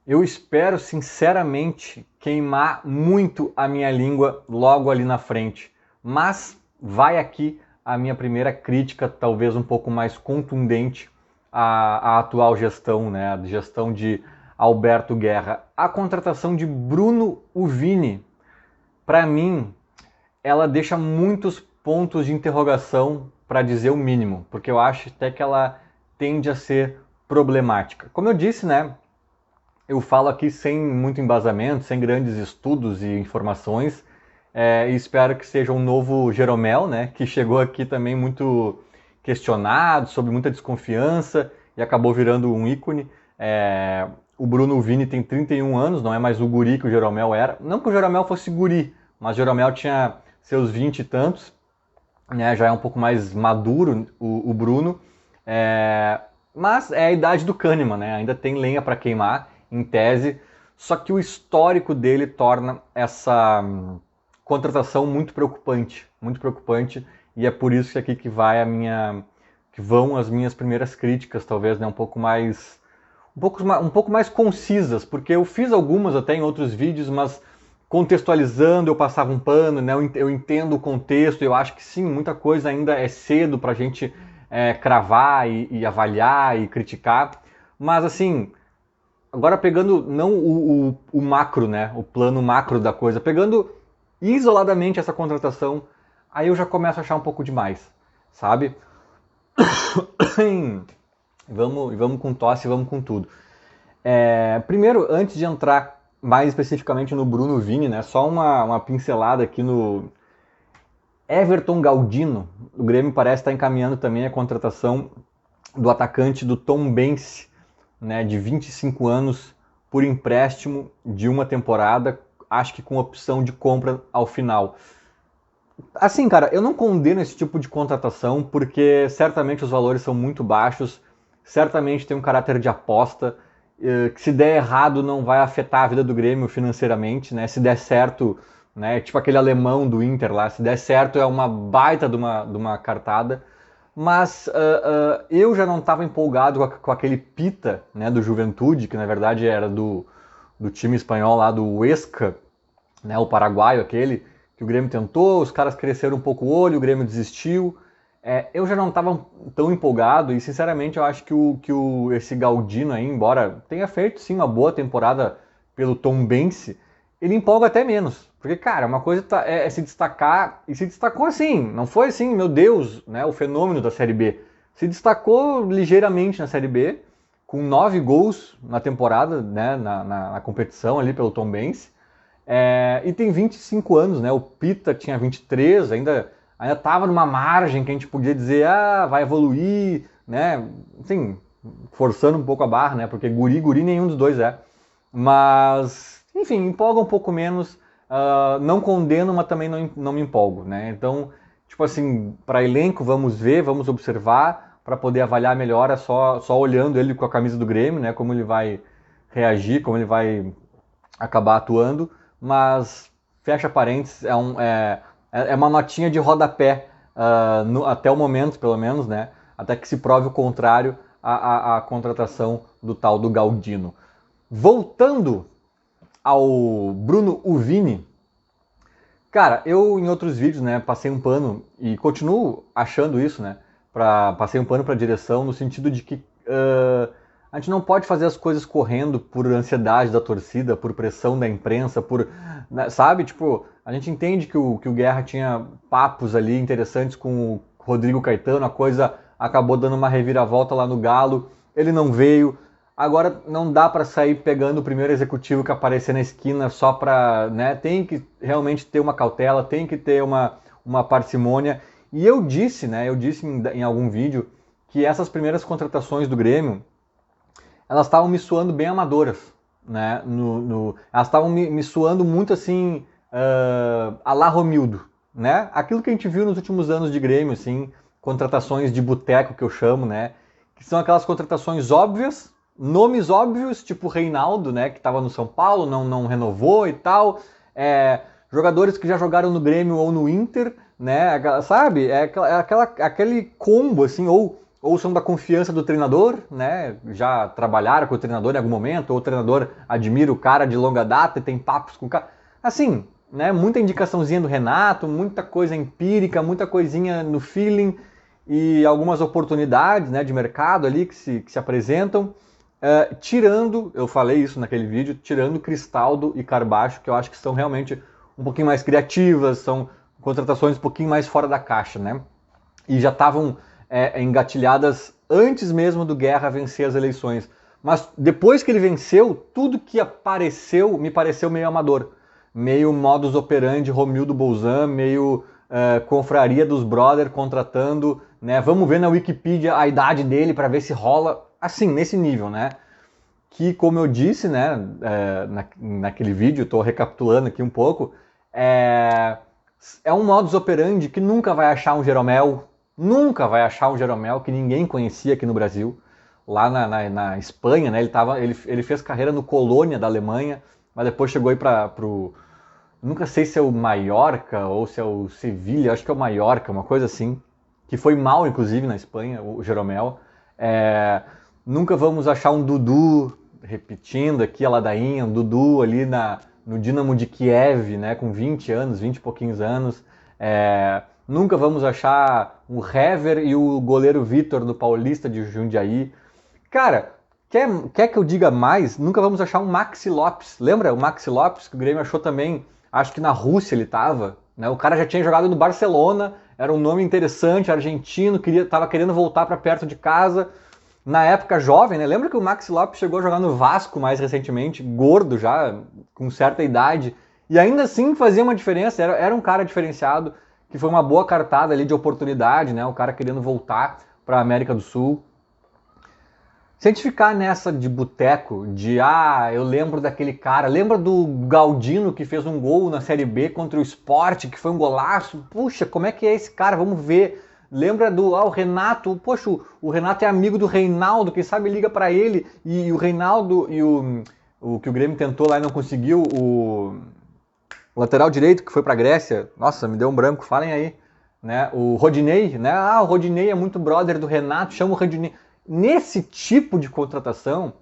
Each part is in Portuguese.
Eu espero sinceramente queimar muito a minha língua logo ali na frente, mas vai aqui a minha primeira crítica, talvez um pouco mais contundente à atual gestão, né? A gestão de Alberto Guerra. A contratação de Bruno Uvini, para mim, ela deixa muitos pontos de interrogação, para dizer o mínimo, porque eu acho até que ela tende a ser problemática. Como eu disse, né? Eu falo aqui sem muito embasamento, sem grandes estudos e informações, e espero que seja um novo Jeromel, né, que chegou aqui também muito questionado, sob muita desconfiança e acabou virando um ícone. O Bruno Vini tem 31 anos, não é mais o guri que o Jeromel era. Não que o Jeromel fosse guri, mas o Jeromel tinha seus 20 e tantos, né, já é um pouco mais maduro o Bruno. Mas é a idade do Kahneman, né? Ainda tem lenha para queimar, em tese. Só que o histórico dele torna essa contratação muito preocupante, e é por isso que aqui que vão as minhas primeiras críticas, talvez, né? Um pouco mais concisas, porque eu fiz algumas até em outros vídeos, mas contextualizando eu passava um pano, né? Eu entendo o contexto, eu acho que sim, muita coisa ainda é cedo para a gente cravar e avaliar e criticar, mas assim, agora pegando não o macro, né, o plano macro da coisa, pegando isoladamente essa contratação, aí eu já começo a achar um pouco demais, sabe? Vamos com tosse, vamos com tudo. Primeiro, antes de entrar mais especificamente no Bruno Vini, né, só uma pincelada aqui no Everton Galdino. O Grêmio parece estar encaminhando também a contratação do atacante do Tombense, né, de 25 anos, por empréstimo de uma temporada, acho que com opção de compra ao final. Assim, cara, eu não condeno esse tipo de contratação, porque certamente os valores são muito baixos, certamente tem um caráter de aposta, que se der errado não vai afetar a vida do Grêmio financeiramente, né? Se der certo, né, tipo aquele alemão do Inter lá, se der certo é uma baita de uma cartada. Mas eu já não estava empolgado com aquele Pita, né, do Juventude, que na verdade era do time espanhol lá, do Huesca, né, o paraguaio aquele, que o Grêmio tentou, os caras cresceram um pouco o olho, o Grêmio desistiu. Eu já não estava tão empolgado e, sinceramente, eu acho que esse Galdino aí, embora tenha feito, sim, uma boa temporada pelo Tombense, ele empolga até menos. Porque, cara, uma coisa é se destacar, e se destacou assim, não foi assim, meu Deus, né, o fenômeno da Série B. Se destacou ligeiramente na Série B, com 9 gols na temporada, né, na competição ali pelo Tombense. E tem 25 anos, né? O Pita tinha 23, ainda estava numa margem que a gente podia dizer, vai evoluir, né? Assim, forçando um pouco a barra, né? Porque guri nenhum dos dois é. Mas, enfim, empolga um pouco menos. Não condeno, mas também não me empolgo, né? Então, tipo assim, para elenco, vamos ver, vamos observar, para poder avaliar melhor, é só olhando ele com a camisa do Grêmio, né? Como ele vai reagir, como ele vai acabar atuando, mas fecha parênteses, é uma notinha de rodapé, até o momento, pelo menos, né? Até que se prove o contrário a contratação do tal do Galdino. Voltando ao Bruno Uvini, cara, eu em outros vídeos, né, passei um pano e continuo achando isso, né? Passei um pano para a direção no sentido de que a gente não pode fazer as coisas correndo por ansiedade da torcida, por pressão da imprensa, né, sabe? Tipo, a gente entende que o Guerra tinha papos ali interessantes com o Rodrigo Caetano, a coisa acabou dando uma reviravolta lá no Galo, ele não veio. Agora não dá para sair pegando o primeiro executivo que aparecer na esquina só para, né? Tem que realmente ter uma cautela, tem que ter uma parcimônia. E eu disse, né? Eu disse em algum vídeo que essas primeiras contratações do Grêmio, elas estavam me soando bem amadoras, né? Elas estavam me soando muito assim, a la Romildo, né? Aquilo que a gente viu nos últimos anos de Grêmio, assim, contratações de boteco que eu chamo, né? Que são aquelas contratações óbvias, nomes óbvios, tipo Reinaldo, né? Que estava no São Paulo, não renovou e tal. Jogadores que já jogaram no Grêmio ou no Inter, né? Sabe? Aquele combo, assim, ou ou são da confiança do treinador, né? Já trabalharam com o treinador em algum momento, ou o treinador admira o cara de longa data e tem papos com o cara. Assim, né? Muita indicaçãozinha do Renato, muita coisa empírica, muita coisinha no feeling e algumas oportunidades, né, de mercado ali que se apresentam. Tirando, eu falei isso naquele vídeo, tirando Cristaldo e Carbacho, que eu acho que são realmente um pouquinho mais criativas, são contratações um pouquinho mais fora da caixa, né? E já estavam engatilhadas antes mesmo do Guerra vencer as eleições. Mas depois que ele venceu, tudo que apareceu me pareceu meio amador. Meio modus operandi Romildo Bolzan, meio confraria dos brother contratando, né? Vamos ver na Wikipedia a idade dele para ver se rola. Assim, nesse nível, né? Que, como eu disse, né, naquele vídeo, estou recapitulando aqui um pouco, é um modus operandi que nunca vai achar um Jeromel, que ninguém conhecia aqui no Brasil. Lá na Espanha, né, ele fez carreira no Colônia da Alemanha, mas depois chegou aí para o... Nunca sei se é o Mallorca ou se é o Sevilha, acho que é o Mallorca, uma coisa assim, que foi mal, inclusive, na Espanha, o Jeromel. Nunca vamos achar um Dudu, repetindo aqui a ladainha, um Dudu ali no Dinamo de Kiev, né, com 20 anos, 20 e pouquinhos anos. Nunca vamos achar o Hever e o goleiro Vitor do Paulista de Jundiaí. Cara, quer que eu diga mais? Nunca vamos achar um Maxi Lopes. Lembra o Maxi Lopes, que o Grêmio achou também, acho que na Rússia ele estava, né? O cara já tinha jogado no Barcelona, era um nome interessante, argentino, estava querendo voltar para perto de casa. Na época jovem, né? Lembra que o Maxi Lopes chegou a jogar no Vasco mais recentemente, gordo já, com certa idade, e ainda assim fazia uma diferença, era um cara diferenciado, que foi uma boa cartada ali de oportunidade, né? O cara querendo voltar para a América do Sul. Se a gente ficar nessa de boteco, eu lembro daquele cara, lembra do Galdino que fez um gol na Série B contra o Sport, que foi um golaço? Puxa, como é que é esse cara? Vamos ver. Lembra o Renato? Poxa, o Renato é amigo do Reinaldo, quem sabe liga para ele. E o Reinaldo e o que o Grêmio tentou lá e não conseguiu, o lateral direito que foi para a Grécia, nossa, me deu um branco, falem aí. Né? O Rodinei, né? O Rodinei é muito brother do Renato, chama o Rodinei. Nesse tipo de contratação,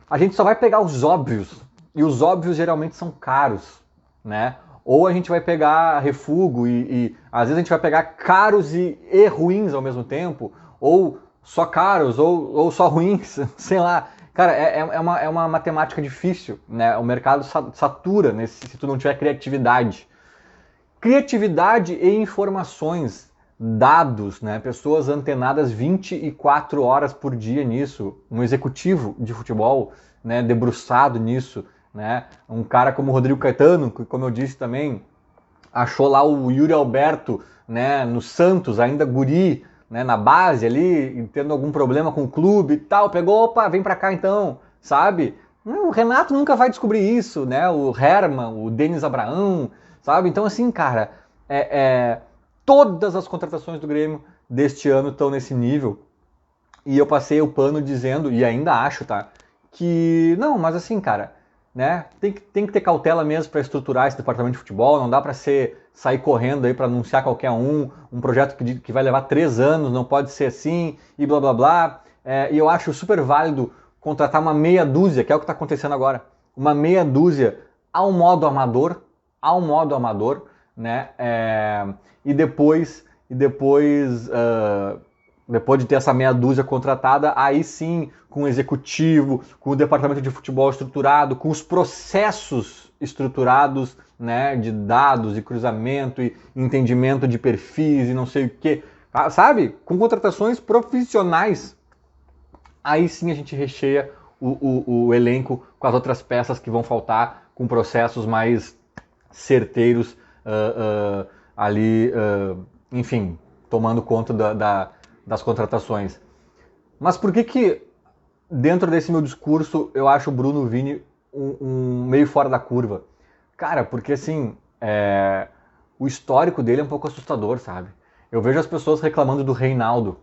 a gente só vai pegar os óbvios, e os óbvios geralmente são caros, né? Ou a gente vai pegar refúgio e às vezes a gente vai pegar caros e ruins ao mesmo tempo, ou só caros, ou só ruins, sei lá. Cara, é uma matemática difícil, né? O mercado satura se tu não tiver criatividade. Criatividade e informações, dados, né? Pessoas antenadas 24 horas por dia nisso, um executivo de futebol, né? Debruçado nisso, né? Um cara como o Rodrigo Caetano, que, como eu disse também, achou lá o Yuri Alberto, né? No Santos, ainda guri, né? Na base ali, tendo algum problema com o clube e tal, pegou, opa, vem pra cá então, sabe? O Renato nunca vai descobrir isso, né? O Herman, o Denis Abraão, sabe? Então assim, cara, todas as contratações do Grêmio deste ano estão nesse nível. E eu passei o pano dizendo, e ainda acho, tá? Que, não, mas assim, cara, né? Tem que ter cautela mesmo para estruturar esse departamento de futebol. Não dá para sair correndo aí para anunciar qualquer um projeto que vai levar 3 anos, não pode ser assim, e blá blá blá. E eu acho super válido contratar uma meia dúzia, que é o que está acontecendo agora. Uma meia dúzia ao modo amador, né? E depois de ter essa meia dúzia contratada, aí sim, com o executivo, com o departamento de futebol estruturado, com os processos estruturados, né, de dados e cruzamento e entendimento de perfis e não sei o que, sabe? Com contratações profissionais, aí sim a gente recheia o elenco com as outras peças que vão faltar, com processos mais certeiros ali, enfim, tomando conta das contratações. Mas por que dentro desse meu discurso eu acho o Bruno Vini um meio fora da curva? Cara, porque assim, o histórico dele é um pouco assustador, sabe? Eu vejo as pessoas reclamando do Reinaldo,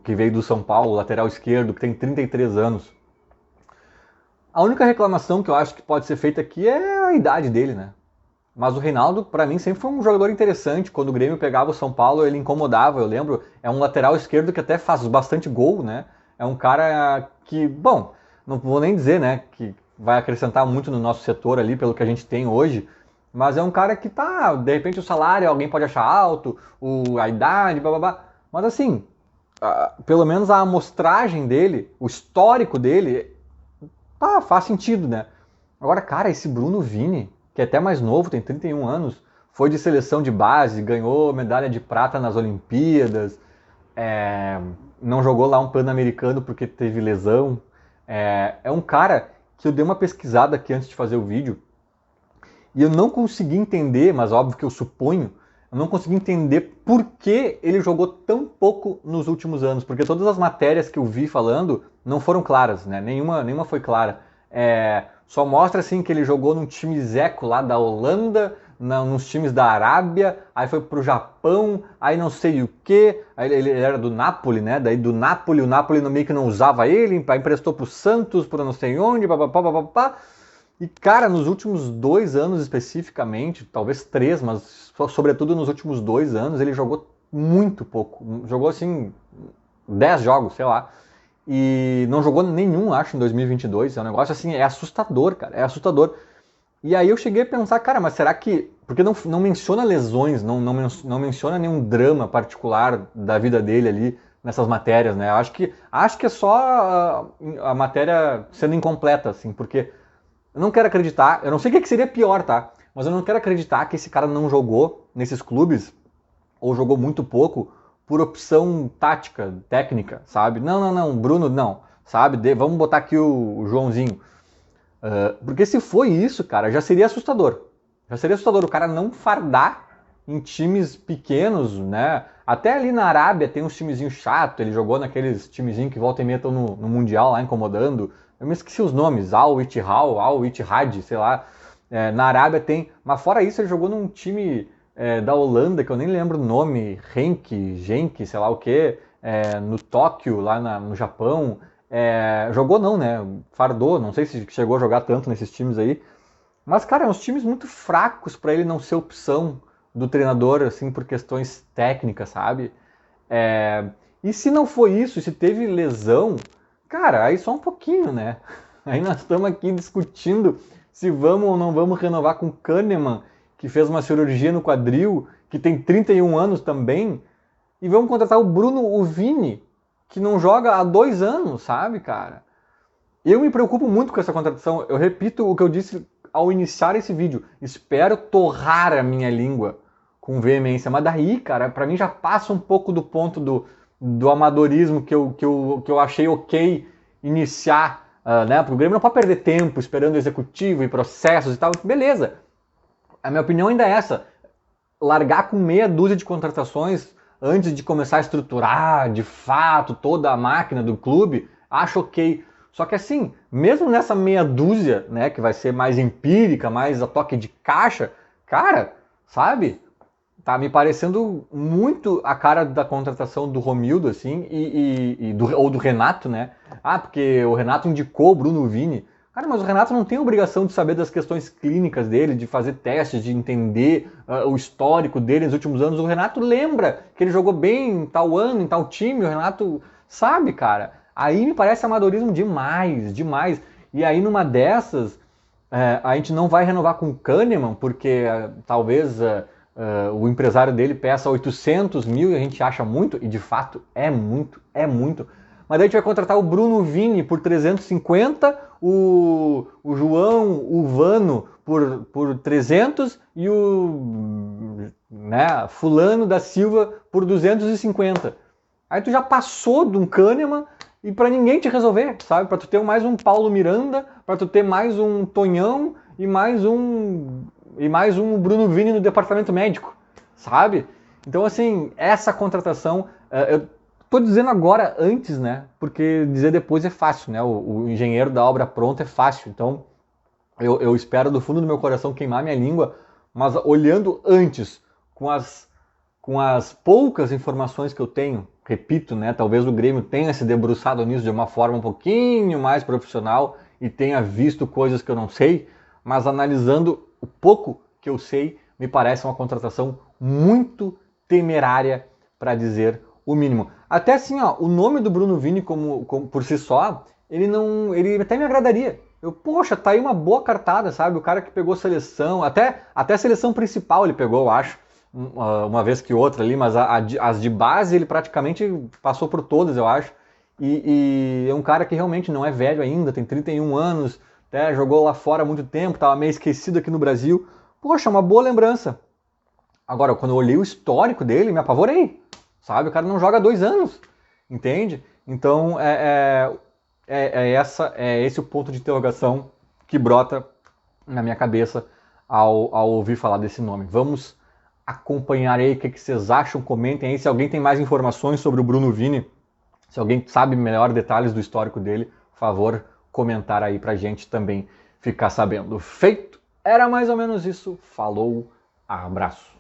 que veio do São Paulo, lateral esquerdo, que tem 33 anos. A única reclamação que eu acho que pode ser feita aqui é a idade dele, né? Mas o Reinaldo, para mim, sempre foi um jogador interessante. Quando o Grêmio pegava o São Paulo, ele incomodava, eu lembro. É um lateral esquerdo que até faz bastante gol, né? É um cara que, bom, não vou nem dizer, né, que vai acrescentar muito no nosso setor ali, pelo que a gente tem hoje. Mas é um cara que tá, de repente o salário alguém pode achar alto, a idade, blá blá blá. Mas assim, pelo menos a amostragem dele, o histórico dele, tá, faz sentido, né? Agora, cara, esse Bruno Vini, que é até mais novo, tem 31 anos, foi de seleção de base, ganhou medalha de prata nas Olimpíadas, é, não jogou lá um Pan-Americano porque teve lesão. É um cara que eu dei uma pesquisada aqui antes de fazer o vídeo e eu não consegui entender, mas óbvio que eu suponho, eu não consegui entender por que ele jogou tão pouco nos últimos anos, porque todas as matérias que eu vi falando não foram claras, né? Nenhuma foi clara. Só mostra assim que ele jogou num time zeco lá da Holanda, nos times da Arábia, aí foi pro Japão, aí não sei o que, aí ele era do Napoli, né? Daí do Napoli, o Napoli no meio que não usava ele, aí emprestou pro Santos, pro não sei onde, papapá, papapá. E, cara, nos últimos 2 anos especificamente, talvez 3, mas sobretudo nos últimos 2 anos, ele jogou muito pouco. Jogou, assim, 10 jogos, sei lá. E não jogou nenhum, acho, em 2022. É um negócio, assim, é assustador, cara, é assustador. E aí eu cheguei a pensar, cara, mas será que... Porque não menciona lesões, não menciona nenhum drama particular da vida dele ali nessas matérias, né? Acho que é só a matéria sendo incompleta, assim, porque... Eu não quero acreditar, eu não sei o que seria pior, tá? Mas eu não quero acreditar que esse cara não jogou nesses clubes, ou jogou muito pouco, por opção tática, técnica, sabe? Não, Bruno não, sabe? Vamos botar aqui o Joãozinho. Porque se foi isso, cara, já seria assustador. Já seria assustador o cara não fardar em times pequenos, né? Até ali na Arábia tem uns timezinhos chato, ele jogou naqueles timezinhos que volta e meia estão no Mundial lá incomodando. Eu me esqueci os nomes, Al-Ittihad, sei lá. Na Arábia tem, mas fora isso ele jogou num time da Holanda, que eu nem lembro o nome, Genk, sei lá o que, no Tóquio, lá no Japão. Jogou não, né? Fardou, não sei se chegou a jogar tanto nesses times aí. Mas, cara, é uns times muito fracos para ele não ser opção do treinador, assim, por questões técnicas, sabe? E se não foi isso, se teve lesão, cara, aí só um pouquinho, né? Aí nós estamos aqui discutindo se vamos ou não vamos renovar com o Kahneman, que fez uma cirurgia no quadril, que tem 31 anos também, e vamos contratar o Vini, que não joga há 2 anos, sabe, cara? Eu me preocupo muito com essa contratação. Eu repito o que eu disse ao iniciar esse vídeo. Espero torrar a minha língua com veemência. Mas daí, cara, pra mim já passa um pouco do ponto do amadorismo que eu achei ok iniciar, né? Porque o Grêmio não pode perder tempo esperando o executivo e processos e tal. Beleza. A minha opinião ainda é essa. Largar com meia dúzia de contratações antes de começar a estruturar de fato toda a máquina do clube, acho ok. Só que assim, mesmo nessa meia dúzia, né, que vai ser mais empírica, mais a toque de caixa, cara, sabe? Tá me parecendo muito a cara da contratação do Romildo, assim, ou do Renato, né? Porque o Renato indicou o Bruno Vini. Cara, mas o Renato não tem a obrigação de saber das questões clínicas dele, de fazer testes, de entender o histórico dele nos últimos anos. O Renato lembra que ele jogou bem em tal ano, em tal time. O Renato sabe, cara. Aí me parece amadorismo demais, demais. E aí numa dessas, a gente não vai renovar com o Kahneman, porque talvez o empresário dele peça 800 mil e a gente acha muito, e de fato é muito, é muito. Mas daí a gente vai contratar o Bruno Vini por 350, o João, o Vano por 300 e o fulano da Silva por 250. Aí tu já passou de um Kahneman e para ninguém te resolver, sabe? Para tu ter mais um Paulo Miranda, para tu ter mais um Tonhão e mais um Bruno Vini no departamento médico, sabe? Então, assim, essa contratação, eu tô dizendo agora antes, né? Porque dizer depois é fácil, né? O engenheiro da obra pronta é fácil. Então, eu espero do fundo do meu coração queimar minha língua, mas olhando antes, com as poucas informações que eu tenho, repito, né? Talvez o Grêmio tenha se debruçado nisso de uma forma um pouquinho mais profissional e tenha visto coisas que eu não sei, mas analisando o pouco que eu sei, me parece uma contratação muito temerária, para dizer o mínimo. Até assim, ó, o nome do Bruno Vini como por si só, ele até me agradaria. Poxa, tá aí uma boa cartada, sabe? O cara que pegou seleção, até a seleção principal ele pegou, eu acho, uma vez que outra ali, mas as de base ele praticamente passou por todas, eu acho. E é um cara que realmente não é velho ainda, tem 31 anos, né, jogou lá fora há muito tempo, estava meio esquecido aqui no Brasil. Poxa, uma boa lembrança. Agora, quando eu olhei o histórico dele, me apavorei, sabe? O cara não joga há 2 anos, entende? Então, é esse o ponto de interrogação que brota na minha cabeça ao ouvir falar desse nome. Vamos acompanhar aí o que vocês acham, comentem aí se alguém tem mais informações sobre o Bruno Vini, se alguém sabe melhor detalhes do histórico dele, por favor, comentar aí pra gente também ficar sabendo. Feito? Era mais ou menos isso. Falou, abraço.